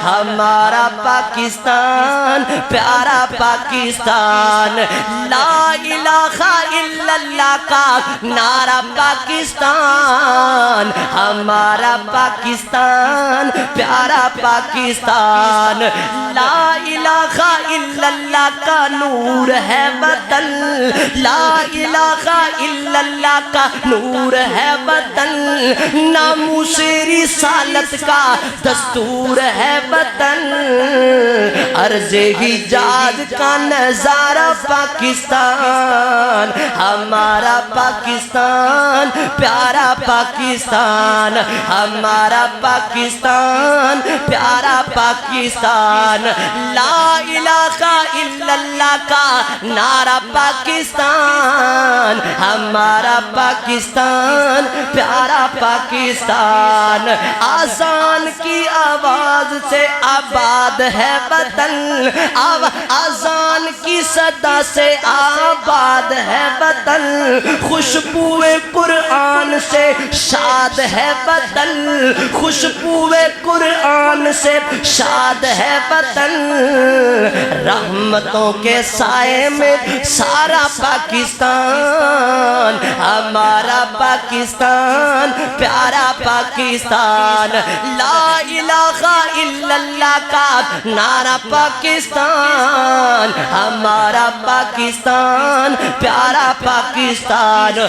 ہمارا پاکستان پیارا پاکستان، لا الہ الا اللہ کا نعرہ پاکستان، ہمارا پاکستان پیارا پاکستان، لا الہ الا اللہ کا نور ہے وطن، لا الہ الا اللہ کا نور ہے وطن، ناموس رسالت کا دستور ہے وطن، عرض حجاز کا نظارہ پاکستان، ہمارا پاکستان پیارا پاکستان، ہمارا پاکستان پیارا پاکستان، لا الہ الا اللہ کا نعرہ پاکستان، ہمارا پاکستان پیارا پاکستان، آذان کی آواز سے آباد ہے وطن، آذان کی صدا سے آباد ہے وطن، خوشبوئے قرآن سے شاد ہے وطن، خوشبوئے قرآن سے شاد ہے وطن، رحمتوں کے سائے میں سارا پاکستان، ہمارا پاکستان پیارا پاکستان، لا الہ الا اللہ کا نعرہ پاکستان، ہمارا پاکستان پیارا پاکستان۔